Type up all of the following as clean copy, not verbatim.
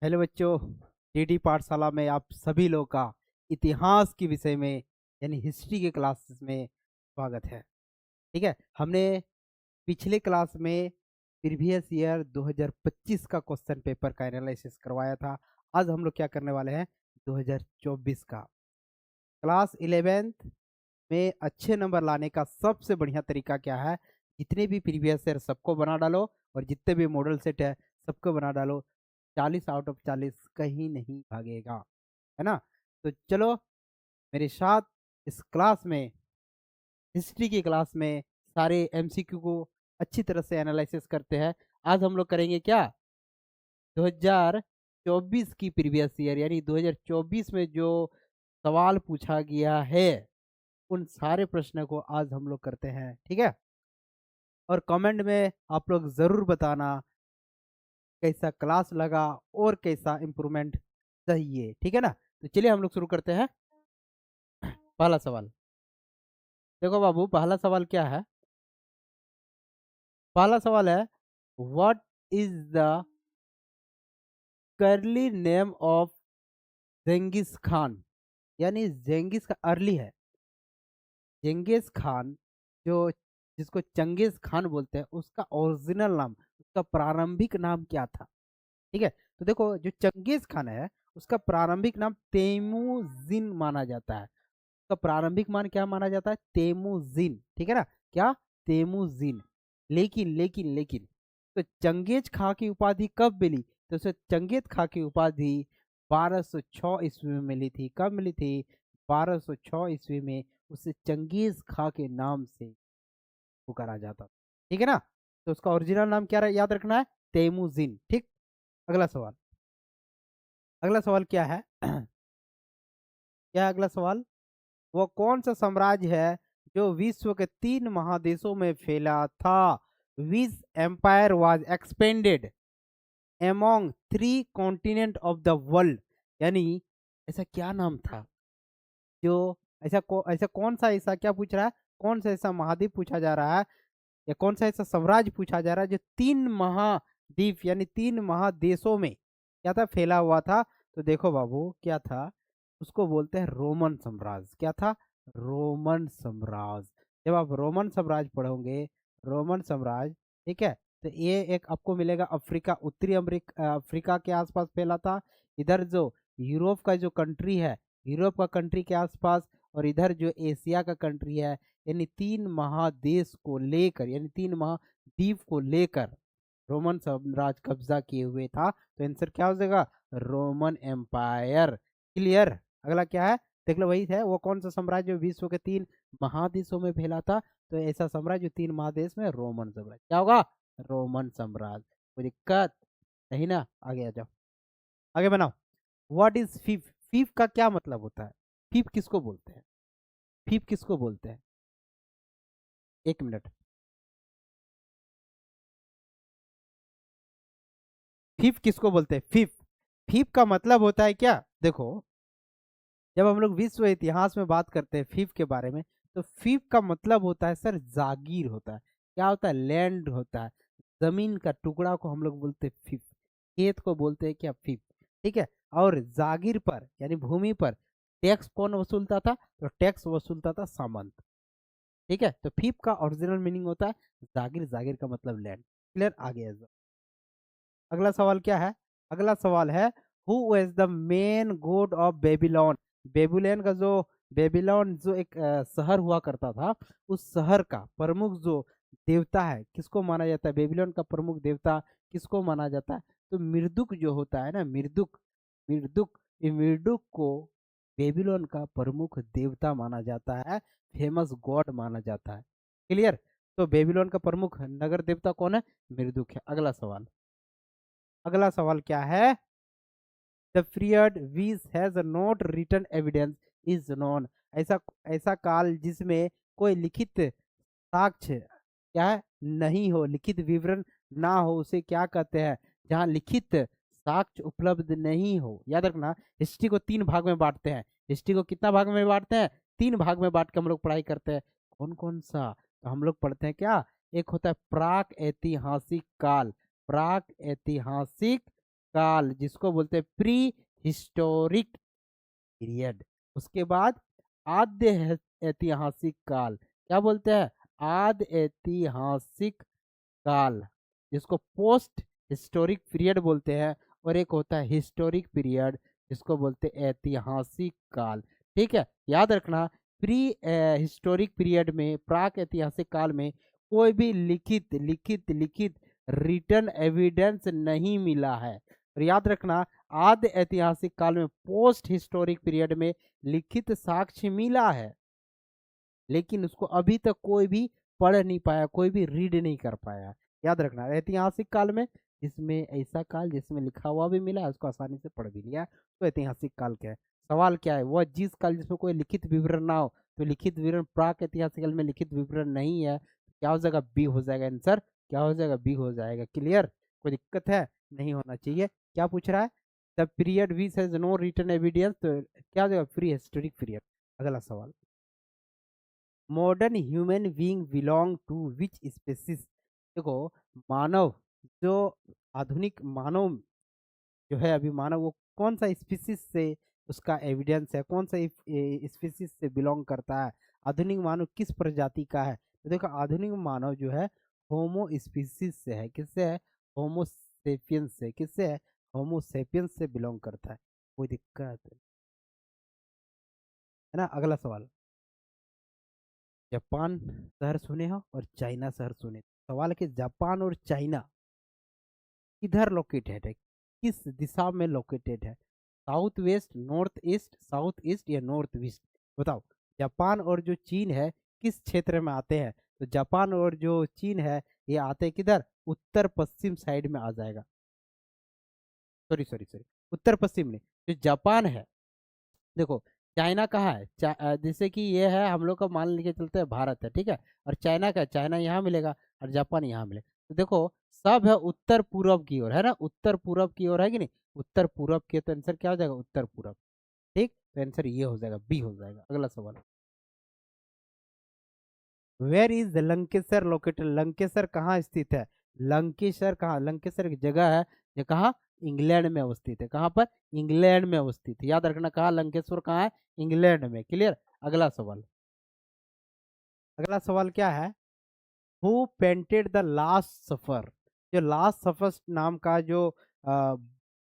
Hello बच्चों। DD पाठशाला में आप सभी लोग का इतिहास के विषय में यानी हिस्ट्री के क्लासेस में स्वागत है। ठीक है, हमने पिछले क्लास में प्रीवियस ईयर 2025 का क्वेश्चन पेपर का एनालिसिस करवाया था। आज हम लोग क्या करने वाले हैं, 2024 का। क्लास 11th में अच्छे नंबर लाने का सबसे बढ़िया तरीका क्या है, जितने भी प्रीवियस ईयर सबको बना डालो और जितने भी मॉडल सेट है सबको बना डालो। 40 आउट ऑफ 40 कहीं नहीं भागेगा, है ना। तो चलो मेरे साथ इस क्लास में, हिस्ट्री की क्लास में सारे एमसीक्यू को अच्छी तरह से एनालिसिस करते हैं। आज हम लोग करेंगे क्या, 2024 की प्रीवियस ईयर यानी 2024 में जो सवाल पूछा गया है उन सारे प्रश्नों को आज हम लोग करते हैं। ठीक है, और कमेंट में आप लोग ज़रूर बताना कैसा क्लास लगा और कैसा इम्प्रूवमेंट चाहिए। ठीक है ना, तो चलिए हम लोग शुरू करते हैं। पहला सवाल देखो बाबू, पहला सवाल क्या है। पहला सवाल है, what is the early name of Genghis Khan. यानी जेंगिस का अर्ली है, जेंगिस खान जो जिसको चंगेज खान बोलते हैं, उसका ओरिजिनल नाम, उसका प्रारंभिक नाम क्या था। ठीक है, तो देखो जो चंगेज खान है उसका प्रारंभिक नाम तेमुजिन माना जाता है। उसका प्रारंभिक मान क्या माना जाता है, तेमुजिन। ठीक है ना, क्या, तेमुजिन। लेकिन लेकिन लेकिन तो चंगेज खां की उपाधि कब मिली, तो उसे चंगेज खां की उपाधि 1206 ईस्वी में मिली थी। कब मिली थी, 1206 ईस्वी में उसे चंगेज खां के नाम से पुकारा जाता था। ठीक है ना, तो उसका ओरिजिनल नाम क्या याद रखना है, तेमुजिन। ठीक, अगला सवाल। अगला सवाल क्या है क्या है अगला सवाल, वो कौन सा साम्राज्य है जो विश्व के 3 महादेशों में फैला था। Which empire was expanded among 3 continent of the world. यानी ऐसा क्या नाम था जो ऐसा कौन सा ऐसा क्या पूछ रहा है, कौन सा ऐसा महाद्वीप पूछा जा रहा है, या कौन सा ऐसा साम्राज्य पूछा जा रहा है जो 3 महाद्वीप यानी 3 महादेशों में क्या था, फैला हुआ था। तो देखो बाबू क्या था, उसको बोलते हैं रोमन साम्राज्य। क्या था, रोमन साम्राज्य। जब आप रोमन साम्राज्य पढ़ोगे, रोमन साम्राज्य, ठीक है, तो ये एक आपको मिलेगा अफ्रीका, उत्तरी अमेरिका, अफ्रीका के आसपास फैला था। इधर जो यूरोप का जो कंट्री है, यूरोप का कंट्री के आसपास, और इधर जो एशिया का कंट्री है, यानी 3 महादेश को लेकर यानी 3 महाद्वीप को लेकर रोमन साम्राज्य कब्जा किए हुए था। तो आंसर क्या हो जाएगा, रोमन एम्पायर। क्लियर, अगला क्या है, देख लो वही है, वो कौन सा साम्राज्य विश्व के 3 महादेशों में फैला था। तो ऐसा साम्राज्य 3 महादेश में, रोमन साम्राज्य। क्या होगा, रोमन साम्राज्य। कोई दिक्कत नहीं ना, आगे आ जाओ, आगे बनाओ। व्हाट इज फीफ, फीफ का क्या मतलब होता है, फीफ किसको बोलते हैं, फीफ किसको बोलते हैं, एक मिनट। फीफ किसको बोलते हैं, फीफ, फीफ का मतलब होता है क्या, देखो जब हम लोग विश्व इतिहास में बात करते हैं फीफ के बारे में, तो फीफ का मतलब होता है सर जागीर होता है। क्या होता है, लैंड होता है, जमीन का टुकड़ा को हम लोग बोलते हैं फीफ, खेत को बोलते हैं क्या, फीफ। ठीक है, और जागीर पर यानी भूमि पर टैक्स कौन वसूलता था, तो टैक्स वसूलता था सामंत। ठीक है, तो फीफ का ओरिजिनल मीनिंग होता है जागीर, जागीर का मतलब लैंड। क्लियर, आगे अगला सवाल क्या है। अगला सवाल है, who was the main God of Babylon. Babylon का जो, बेबीलोन जो एक शहर हुआ करता था, उस शहर का प्रमुख जो देवता है किसको माना जाता है, बेबीलोन का प्रमुख देवता किसको माना जाता है, तो मिर्दुक जो होता है ना, मिर्दुक, मिर्दुक, ये मिर्दुक को बेबीलोन का प्रमुख देवता माना जाता है, फेमस गॉड माना जाता है। क्लियर, तो बेबीलोन का प्रमुख नगर देवता कौन है, मिर्दुक है। अगला सवाल, अगला सवाल क्या है, the period which has not written evidence is known. ऐसा ऐसा काल जिसमें कोई लिखित साक्ष्य क्या है, नहीं हो, लिखित विवरण ना हो, उसे क्या कहते हैं, जहाँ लिखित साक्ष्य उपलब्ध नहीं हो। याद रखना, हिस्ट्री को 3 भाग में बांटते हैं। हिस्ट्री को कितना भाग में बांटते हैं, 3 भाग में बांट के हम लोग पढ़ाई करते हैं। कौन कौन सा, तो हम लोग पढ़ते हैं क्या, एक होता है प्राक ऐतिहासिक काल, प्राक ऐतिहासिक काल जिसको बोलते हैं प्री हिस्टोरिक पीरियड। उसके बाद आद्य ऐतिहासिक काल, क्या बोलते हैं, आद्य ऐतिहासिक काल जिसको पोस्ट हिस्टोरिक पीरियड बोलते हैं। और एक होता है हिस्टोरिक पीरियड जिसको बोलते हैं ऐतिहासिक काल। ठीक है, याद रखना, प्री हिस्टोरिक पीरियड में, प्राक ऐतिहासिक काल में कोई भी लिखित लिखित लिखित रिटर्न एविडेंस नहीं मिला है। और याद रखना, आद्य ऐतिहासिक काल में, पोस्ट हिस्टोरिक पीरियड में लिखित साक्ष्य मिला है, लेकिन उसको अभी तक कोई भी पढ़ नहीं पाया, कोई भी रीड नहीं कर पाया। याद रखना, ऐतिहासिक काल में जिसमें ऐसा काल जिसमें लिखा हुआ भी मिला, उसको आसानी से पढ़ भी लिया, तो ऐतिहासिक काल क्या है। सवाल क्या है, वह जिस काल जिसमें कोई लिखित विवरण ना हो। तो लिखित विवरण प्राक ऐतिहासिक काल में लिखित विवरण नहीं है, तो क्या हो जाएगा, बी हो जाएगा आंसर। क्या हो जाएगा, बी हो जाएगा। क्लियर, कोई दिक्कत है, नहीं होना चाहिए। क्या पूछ रहा है, the period which has no written evidence, तो क्या हो जाएगा, प्री हिस्टोरिक पीरियड। अगला सवाल, modern human being belong to which species. देखो, मानव, जो आधुनिक मानव जो है, अभी मानव, वो कौन सा स्पीसीज से उसका एविडेंस है, कौन सा स्पीसीज से बिलोंग करता है, आधुनिक मानव किस प्रजाति का है। तो देखो, आधुनिक मानव जो है होमो स्पीसीज से है। किससे है, होमो सेपियंस से। किससे है, होमो सेपियंस से बिलोंग करता है। कोई दिक्कत है ना। अगला सवाल, जापान शहर सुने हो और चाइना शहर सुने। सवाल है कि जापान और चाइना किधर लोकेटेड है, किस दिशा में लोकेटेड है, south west, north east, south east या नॉर्थ वेस्ट। बताओ, जापान और जो चीन है किस क्षेत्र में आते हैं। तो जापान और जो चीन है ये आते हैं किधर, उत्तर पश्चिम साइड में आ जाएगा। सॉरी सॉरी सॉरी, उत्तर पश्चिम नहीं, जो जापान है, देखो, चाइना कहाँ है, जैसे कि ये है हम लोग का, मान लेके चलते हैं भारत है, ठीक है, और चाइना का, चाइना यहाँ मिलेगा और जापान यहाँ मिलेगा। तो देखो, सब है उत्तर पूर्व की ओर, है ना, उत्तर पूर्व की ओर है कि नहीं, उत्तर पूर्व की, तो आंसर क्या हो जाएगा, उत्तर पूर्व। ठीक, तो आंसर ये हो जाएगा, बी हो जाएगा। अगला सवाल, वेयर इज द लंकेसर लोकेटेड। लंकेसर कहाँ स्थित है, लंकेसर कहाँ, लंकेसर एक जगह है जो कहाँ, इंग्लैंड में अवस्थित है। कहाँ पर, इंग्लैंड में अवस्थित है। याद रखना, कहाँ लंकेश्वर कहाँ है, इंग्लैंड में। क्लियर। अगला सवाल, अगला सवाल क्या है, हु पेंटेड द लास्ट सफर। जो लास्ट सफर नाम का जो अ,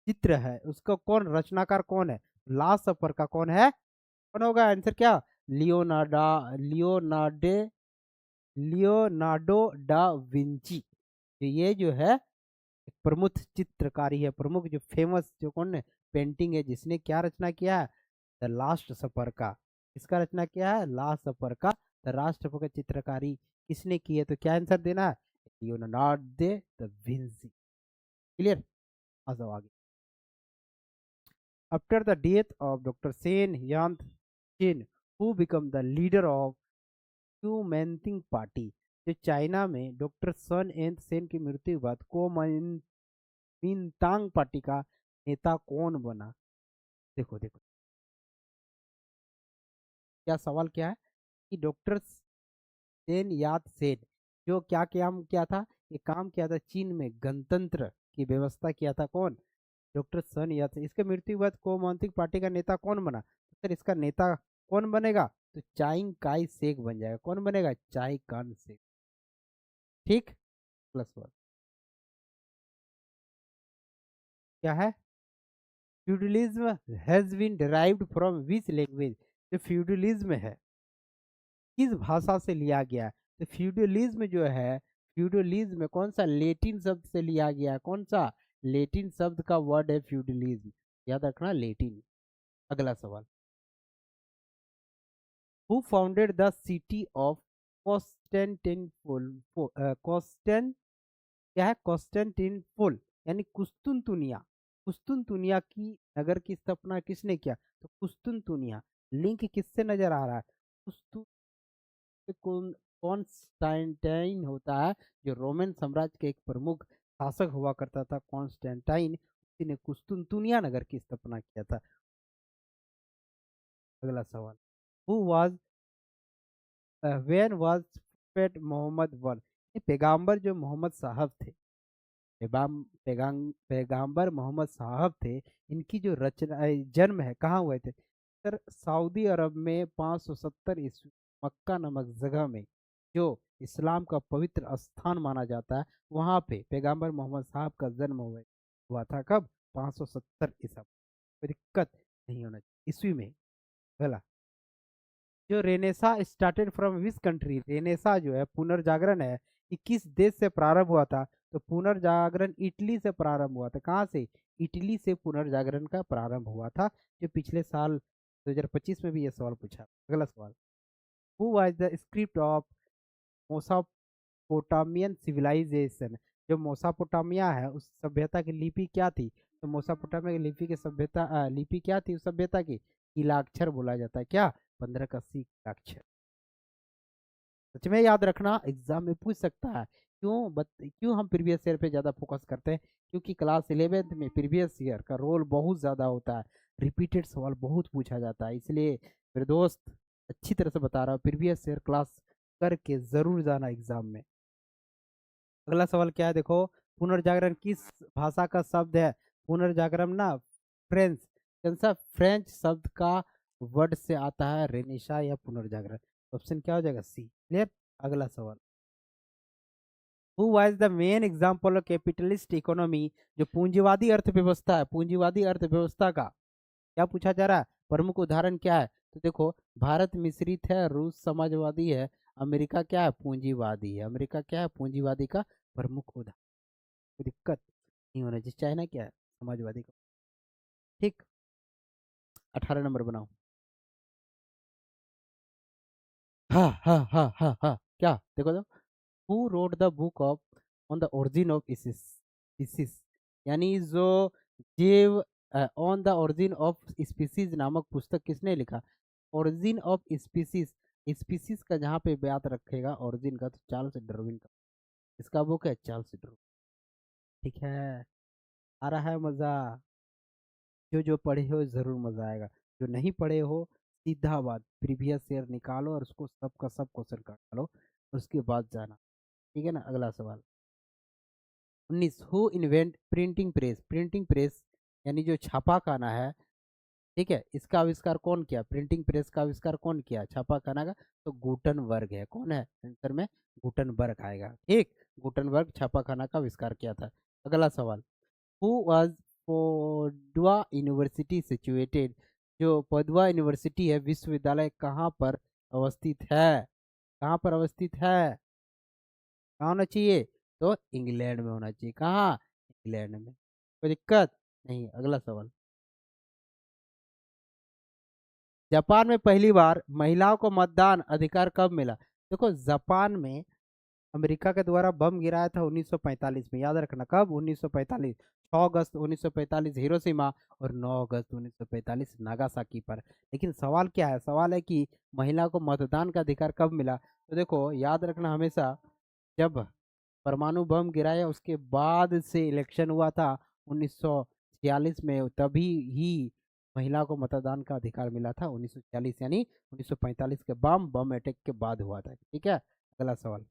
चित्र है, उसका कौन रचनाकार कौन है, लास्ट सफर का कौन है, कौन होगा आंसर, क्या, लियोनार्डा, लियोनार्डे, लियोनार्डो डा विंची। तो ये जो है एक प्रमुख चित्रकारी है, प्रमुख जो फेमस जो कौन है, पेंटिंग है, जिसने क्या रचना किया है, द लास्ट सफर का। इसका रचना किया है, लास्ट सफर का, द लास्ट सफर का चित्रकारी किसने की है। तो क्या आंसर देना है, लियोनार्डो द विंची। क्लियर, आ जाओ आगे। After the death of doctor Sen Yang Chen, who become the leader of Kuomintang party. जो चाइना में डॉक्टर सन एंड सेन की मृत्यु के बाद मिनतांग पार्टी का नेता कौन बना। देखो देखो, क्या सवाल क्या है, कि डॉक्टर सेन यात सेन जो क्या काम किया था, ये काम किया था चीन में गणतंत्र की व्यवस्था किया था, कौन, डॉक्टर सन यात सेन। इसके मृत्यु के बाद कोमोंतिक पार्टी का नेता कौन बना। तो सर, इसका नेता कौन बनेगा, तो चाइंग काई शेक बन जाएगा। कौन बनेगा, चाई कान शेक। ठीक, प्लस वन। क्या है, feudalism has been derived from which language. जो फ्यूडलिज्म है किस भाषा से लिया गया है। तो फ्यूडलिज्म जो है, फ्यूडलिज्म कौन सा, लेटिन शब्द से लिया गया है। कौन सा, लेटिन शब्द का वर्ड है फ्यूडलिज्म। याद रखना, लेटिन। अगला सवाल, who founded the city of Constantinople. Constant क्या है, कॉन्स्टेंटिनोपल यानी कुस्तुनतुनिया। कुस्तुनतुनिया की नगर की स्थापना किसने किया। तो कुस्तुनतुनिया लिंक किससे नजर आ रहा है, कौन, कॉन्स्टेंटाइन होता है, जो रोमन साम्राज्य के एक प्रमुख शासक हुआ करता था, कॉन्स्टेंटाइन, उसी ने कुस्तुनतुनिया नगर की स्थापना किया था। अगला सवाल, who was, when was prophet Muhammad वन। ये पैगंबर जो मोहम्मद साहब थे, पैगंबर मोहम्मद साहब थे, इनकी जो रचना जन्म है कहाँ हुए थे सर? सऊदी अरब में 570 ईस्वी, मक्का नामक जगह में, जो इस्लाम का पवित्र स्थान माना जाता है, वहां पे पैगंबर मोहम्मद साहब का जन्म हुआ था। कब? 570 ईसा। कोई दिक्कत नहीं होना चाहिए ईस्वी में। अगला, जो Renaissance started from which country? Renaissance जो है पुनर्जागरण है, ये किस देश से प्रारंभ हुआ था? तो पुनर्जागरण इटली से प्रारंभ हुआ था। कहाँ से? इटली से पुनर्जागरण का प्रारंभ हुआ था, जो पिछले साल 2025 में भी ये सवाल पूछा। अगला सवाल, who was the script of Mesopotamian civilization? जो मोसापोटामिया है उस सभ्यता की लिपि क्या थी? तो मोसापोटामिया की लिपि की सभ्यता लिपि क्या थी उस सभ्यता की? कीलाक्षर बोला जाता है। क्या? 15 का सी कीलाक्षर। सच में याद रखना, एग्जाम में पूछ सकता है। क्यों हम प्रीवियस ईयर पे ज्यादा फोकस करते हैं? क्योंकि क्लास 11th में प्रीवियस ईयर का रोल बहुत ज्यादा होता है, रिपीटेड सवाल बहुत पूछा जाता है। इसलिए मेरे दोस्त, अच्छी तरह से बता रहा हूँ, प्रीवियस ईयर क्लास करके जरूर जाना एग्जाम में। अगला सवाल क्या है देखो, पुनर्जागरण किस भाषा का शब्द है? पुनर्जागरण ना फ्रेंच, कौन सा? फ्रेंच शब्द का वर्ड से आता है रेनिशा या पुनर्जागरण। ऑप्शन क्या हो जाएगा? सी। क्लियर। अगला सवाल, who was the main example of capitalist economy? जो पूंजीवादी अर्थव्यवस्था है, पूंजीवादी अर्थव्यवस्था का क्या पूछा जा रहा है? प्रमुख उदाहरण क्या है? तो देखो, भारत मिश्रित है, रूस समाजवादी है, अमेरिका क्या है? पूंजीवादी है। अमेरिका क्या है? पूंजीवादी का प्रमुख उदाहरण। कोई दिक्कत नहीं होना चाहिए। चाइना क्या है? समाजवादी का। ठीक। 18 नंबर बनाओ। हाँ हाँ हाँ हाँ हाँ, क्या देखो तो, who wrote the book of on the origin of species? यानी जो जीव, on the origin of species नामक पुस्तक किसने लिखा? ओरिजिन ऑफ स्पीसीज, स्पीसीज का जहाँ पे बात रखेगा ओरिजिन का, तो चार्ल्स डार्विन का इसका बुक है, चार्ल्स डार्विन। ठीक है, आ रहा है मजा? जो जो पढ़े हो जरूर मजा आएगा, जो नहीं पढ़े हो सीधा बात प्रीवियस ईयर निकालो और उसको सब का सब क्वेश्चन काट लो, उसके बाद जाना। ठीक है ना। अगला सवाल, 19, who invent printing press? Printing press यानी जो छापा खाना है, ठीक है, इसका आविष्कार कौन किया? प्रिंटिंग प्रेस का आविष्कार कौन किया छापा खाना का? तो गुटनबर्ग है। कौन है आंसर में? गुटनबर्ग आएगा। ठीक, गुटनबर्ग छापा खाना का आविष्कार किया था। अगला सवाल, हु वाज पडुआ यूनिवर्सिटी सिचुएटेड? जो पदुआ यूनिवर्सिटी है, विश्वविद्यालय कहाँ पर अवस्थित है? कहाँ पर अवस्थित है? कहाँ होना चाहिए? तो इंग्लैंड में होना चाहिए। कहाँ? इंग्लैंड में। कोई दिक्कत नहीं। अगला सवाल, जापान में पहली बार महिलाओं को मतदान अधिकार कब मिला? देखो, जापान में अमेरिका के द्वारा बम गिराया था 1945 में। याद रखना, कब? 1945, 6 अगस्त 1945 हिरोशिमा, और 9 अगस्त 1945 नागासाकी पर। लेकिन सवाल क्या है? सवाल है कि महिला को मतदान का अधिकार कब मिला? तो देखो, याद रखना हमेशा, जब परमाणु बम गिराया उसके बाद से इलेक्शन हुआ था 1946 में, तभी ही महिला को मतदान का अधिकार मिला था। 1946 यानी 1945 के बम बम अटैक के बाद हुआ था। ठीक है। अगला सवाल,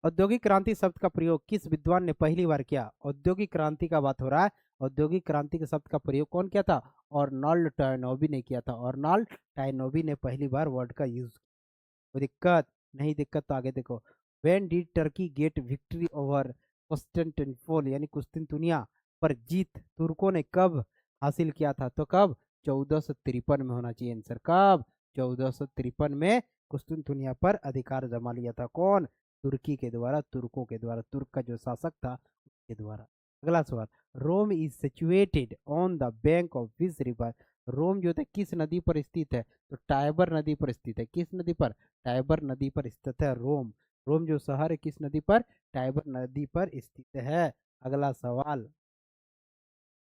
औद्योगिक क्रांति शब्द का प्रयोग किस विद्वान ने पहली बार किया? औद्योगिक क्रांति का बात हो रहा है। औद्योगिक क्रांति के शब्द का प्रयोग कौन किया था? अर्नल्ड टर्नोबी ने किया था। अर्नल्ड टर्नोबी ने पहली बार वर्ड का यूज। कोई दिक्कत नहीं? दिक्कत तो आगे देखो, when did Turkey get victory over Constantinople? यानी कुस्तुनतुनिया पर जीत तुर्कों ने कब हासिल किया था? तो कब? 1453 में होना चाहिए आंसर। कब? 1453 में कुस्तुनतुनिया पर अधिकार जमा लिया था। कौन? तुर्की के द्वारा, तुर्कों के द्वारा, तुर्क का जो शासक था उसके द्वारा। अगला सवाल, Rome is situated on the bank of which river? Rome जो है किस नदी पर स्थित है? तो टाइबर नदी पर स्थित है। किस नदी पर? टाइबर नदी पर स्थित है रोम। रोम जो शहर है किस नदी पर? टाइबर नदी पर स्थित है। अगला सवाल,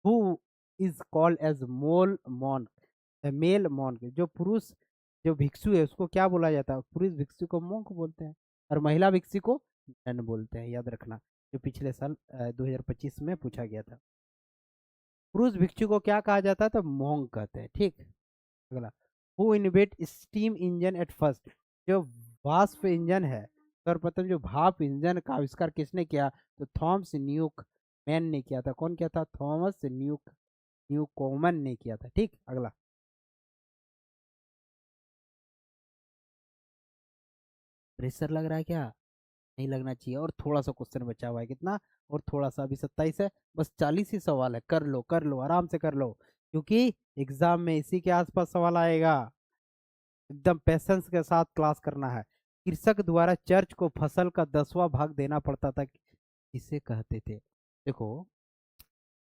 who is called as mole monk? Male monk, जो पुरुष, जो भिक्षु है उसको क्या बोला जाता है? पुरुष भिक्षु को मोंक बोलते हैं, और महिला भिक्षु को नन बोलते हैं। याद रखना, जो पिछले साल 2025 में पूछा गया था। पुरुष भिक्षु को क्या कहा जाता है? तो मोंक कहते हैं। ठीक। अगला, who invent steam engine at first? जो वाष्प इंजन है सर्वप्रथम जो भाप इंजन का आविष्कार किसने किया? तो थॉमस न्यूक मैन ने किया था। कौन किया था? थॉमस न्यूकोमन ने किया था। ठीक, अगला। प्रेशर लग रहा है क्या? नहीं लगना चाहिए। और थोड़ा सा क्वेश्चन बचा हुआ है, कितना? और थोड़ा सा, अभी 27 है, बस 40 ही सवाल है। कर लो कर लो, आराम से कर लो, क्योंकि एग्जाम में इसी के आसपास सवाल आएगा। एकदम पेशेंस के साथ क्लास करना है। कृषक द्वारा चर्च को फसल का 10वां भाग देना पड़ता था, किसे कहते थे? देखो,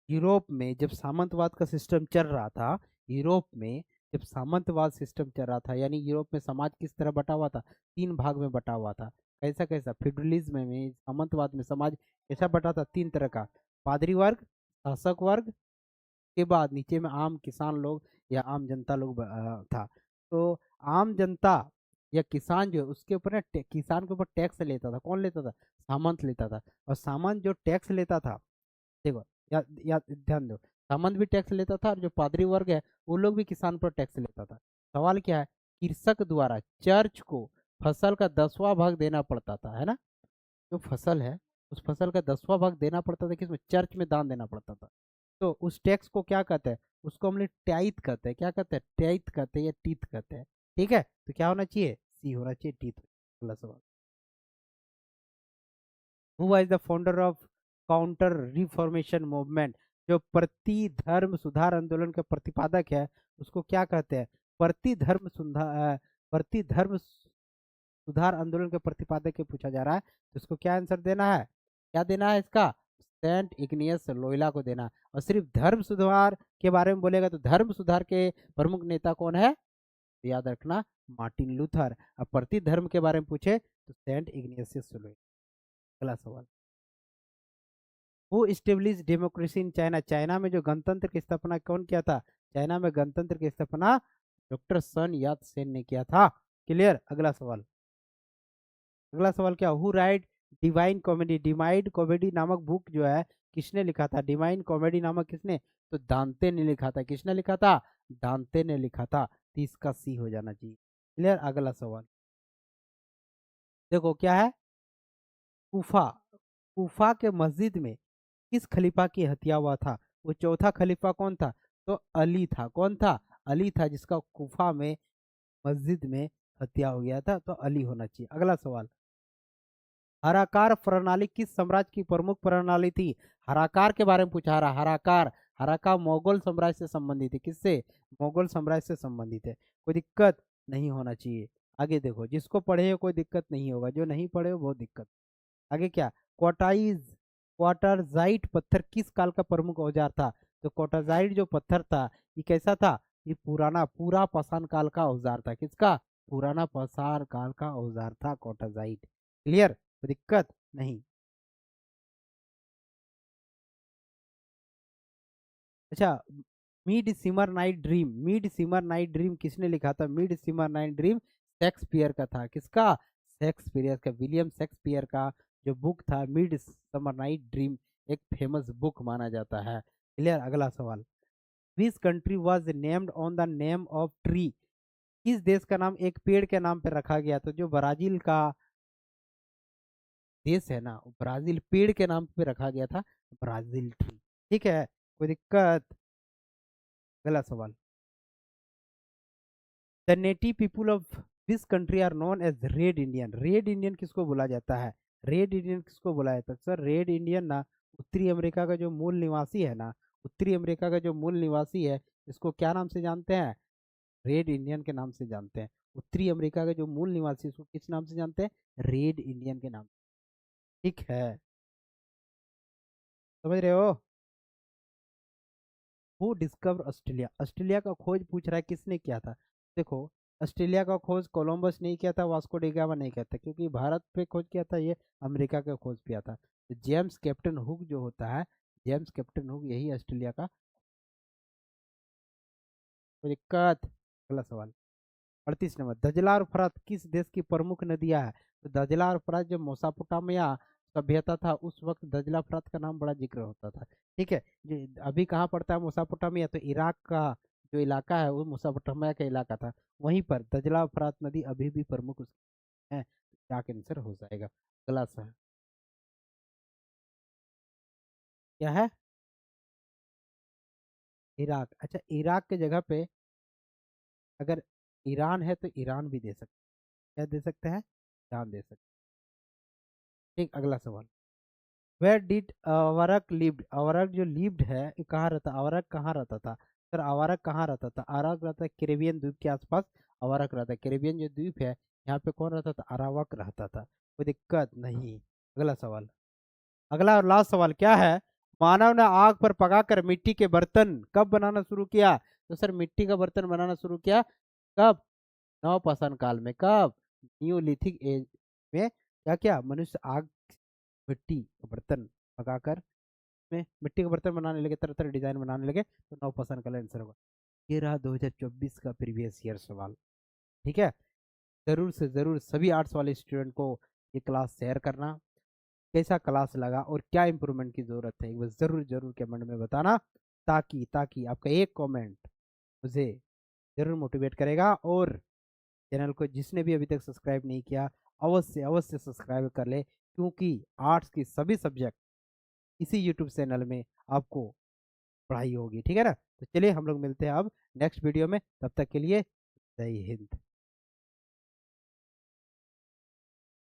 यूरोप में जब सामंतवाद का सिस्टम चल रहा था, यूरोप में जब सामंतवाद सिस्टम चल रहा था, यानी यूरोप में समाज किस तरह बटा हुआ था? 3 भाग में बटा हुआ था। कैसा कैसा? फ्यूडलिज्म में, सामंतवाद में समाज कैसा बटा था? 3 तरह का। पादरी वर्ग, शासक वर्ग, के बाद नीचे में आम किसान लोग या आम जनता लोग था। तो आम जनता या किसान जो है, उसके ऊपर ना किसान के ऊपर टैक्स लेता था। कौन लेता था? सामंत लेता था। और सामंत जो टैक्स लेता था, देखो, या ध्यान दो, सामंत भी टैक्स लेता था, और जो पादरी वर्ग है वो लोग भी किसान पर टैक्स लेता था। सवाल क्या है? कृषक द्वारा चर्च को फसल का 10वां भाग देना पड़ता था, है ना? जो फसल है, उस फसल का 10वां भाग देना पड़ता था, किसमें? चर्च में दान देना पड़ता था। तो उस टैक्स को क्या कहते हैं? उसको हम लोग टाइथ कहते हैं। क्या कहते हैं? टाइथ कहते हैं या टीथ कहते हैं। ठीक है, तो क्या होना चाहिए? सी होना चाहिए, टीथ। अगला सवाल। Who was the founder of counter reformation movement? जो प्रति धर्म सुधार आंदोलन के प्रतिपादक है, उसको क्या कहते हैं? प्रति धर्म सुधार आंदोलन के प्रतिपादक के पूछा जा रहा है, तो इसको क्या आंसर देना है? क्या देना है इसका? सेंट इग्नियस लोयोला को देना। और सिर्फ धर्म सुधार के बारे में बोलेगा तो धर्म सुधार के प्रमुख नेता कौन है? तो याद रखना, मार्टिन लूथर। अब प्रति धर्म के बारे में पूछे तो सेंट इग्नियसियस लोयोला। अगला सवाल। Who establish democracy in China? China में जो गणतंत्र की स्थापना कौन किया था? चाइना में गणतंत्र की स्थापना डॉक्टर सन यात सेन ने किया था। क्लियर। अगला सवाल। अगला सवाल क्या? Who right divine comedy? Divine comedy नामक बुक जो है, किसने लिखा था? डिवाइन कॉमेडी नामक किसने? तो दांते ने लिखा था। किसने लिखा था? दांते ने लिखा था। तो इसका सी हो जाना चाहिए। क्लियर। अगला सवाल। देखो क्या है? कूफा, कूफा के मस्जिद में किस खलीफा की हत्या हुआ था? वो चौथा खलीफा कौन था? तो अली था। कौन था? अली था, जिसका कूफा में मस्जिद में हत्या हो गया था। तो अली होना चाहिए। अगला सवाल। हराकार प्रणाली किस साम्राज्य की प्रमुख प्रणाली थी? हराकार के बारे में पूछा रहा। हराकार, हराका मुगल साम्राज्य से संबंधित है। किससे? मुगल साम्राज्य से संबंधित है। कोई दिक्कत नहीं होना चाहिए। आगे देखो, जिसको पढ़े हो कोई दिक्कत नहीं होगा, जो नहीं पढ़े हो बहुत दिक्कत। आगे क्या? क्वाटाइज क्वाटरजाइट पत्थर किस काल का प्रमुख औजार था? तो क्वाटरजाइट जो पत्थर था, ये कैसा था? ये पुराना, पूरा पाषाण काल का औजार था। किसका? पुराना पाषाण काल का औजार था क्वाटरजाइट। क्लियर, दिक्कत नहीं। अच्छा, मिड सिमर नाइट ड्रीम, मिड सिमर नाइट ड्रीम किसने लिखा था? मिड सिमर नाइट ड्रीम शेक्सपियर का था। किसका? शेक्सपियर का, विलियम शेक्सपियर का जो बुक था मिड समर नाइट ड्रीम, एक फेमस बुक माना जाता है। क्लियर। अगला सवाल। Which country was named on the name of tree? किस देश का नाम एक पेड़ के नाम पर रखा गया? तो जो ब्राजील का देश है ना, ब्राजील पेड़ के नाम पे रखा गया था, ब्राजील ट्री। ठीक है, कोई दिक्कत? अगला सवाल। The native people of this country are known as red Indian. Red Indian किसको बोला जाता है? रेड इंडियन किसको बोला जाता है? सर, रेड इंडियन ना, उत्तरी अमेरिका का जो मूल निवासी है ना, उत्तरी अमेरिका का जो मूल निवासी है, इसको क्या नाम से जानते हैं? रेड इंडियन के नाम से जानते हैं। उत्तरी अमेरिका का जो मूल निवासी, इसको किस नाम से जानते हैं? रेड इंडियन के नाम। ठीक है, समझ रहे हो? Who discover Australia? ऑस्ट्रेलिया का खोज पूछ रहा है, किसने किया था? देखो, ऑस्ट्रेलिया का खोज कोलंबस नहीं किया था, वास्को डी गामा नहीं किया था, क्योंकि भारत पे खोज किया था ये, अमेरिका का खोज किया था। तो जेम्स कैप्टन हुक जो होता है, जेम्स कैप्टन हुक, यही ऑस्ट्रेलिया का। कोई दिक्कत? अगला सवाल। 38 नंबर। दजला और फरात किस देश की प्रमुख नदियां है? तो दजला और फरात जब मोसापोटामिया सभ्यता था, उस वक्त दजला फरात का नाम बड़ा जिक्र होता था। ठीक है, जो अभी कहाँ पड़ता है मोसापोटामिया? तो इराक का जो इलाका है वो मोसापोटामिया का इलाका था। वहीं पर दजला और फरात नदी अभी भी प्रमुख है। इराक आंसर हो जाएगा। अगला सा क्या है? इराक। अच्छा, इराक के जगह पे अगर ईरान है तो ईरान भी दे सकते हैं। क्या दे सकते हैं? ईरान दे सकते हैं। ठीक, अगला सवाल। वेयर डिड अवरक लिव्ड? अवरक जो लिव्ड है ये कहाँ रहता? अवरक कहाँ रहता था? सर अवरक कहाँ रहता था? अरक रहता है कैरेबियन द्वीप के आसपास। अवरक रहता है कैरेबियन जो द्वीप है, यहाँ पे कौन रहता था? अरावक रहता था। कोई दिक्कत नहीं। अगला सवाल। अगला और लास्ट सवाल क्या है? मानव ने आग पर पकाकर मिट्टी के बर्तन कब बनाना शुरू किया? तो सर मिट्टी का बर्तन बनाना शुरू किया कब? नवपाषाण काल में। कब? न्यूलिथिक एज में। क्या क्या मनुष्य आग, मिट्टी का बर्तन पकाकर में मिट्टी का बर्तन बनाने लगे, तरह तरह डिजाइन बनाने लगे, तो नवपाषाण काल आंसर होगा। ये रहा 2024 का प्रीवियस ईयर सवाल। ठीक है, जरूर से जरूर सभी आर्ट्स वाले स्टूडेंट को ये क्लास शेयर करना। कैसा क्लास लगा और क्या इंप्रूवमेंट की जरूरत है, वो जरूर जरूर कमेंट में बताना, ताकि ताकि आपका एक कमेंट मुझे जरूर मोटिवेट करेगा। और चैनल को जिसने भी अभी तक सब्सक्राइब नहीं किया, अवश्य अवश्य सब्सक्राइब कर ले, क्योंकि आर्ट्स की सभी सब्जेक्ट इसी यूट्यूब चैनल में आपको पढ़ाई होगी। ठीक है ना? तो चलिए हम लोग मिलते हैं अब नेक्स्ट वीडियो में, तब तक के लिए जय हिंद।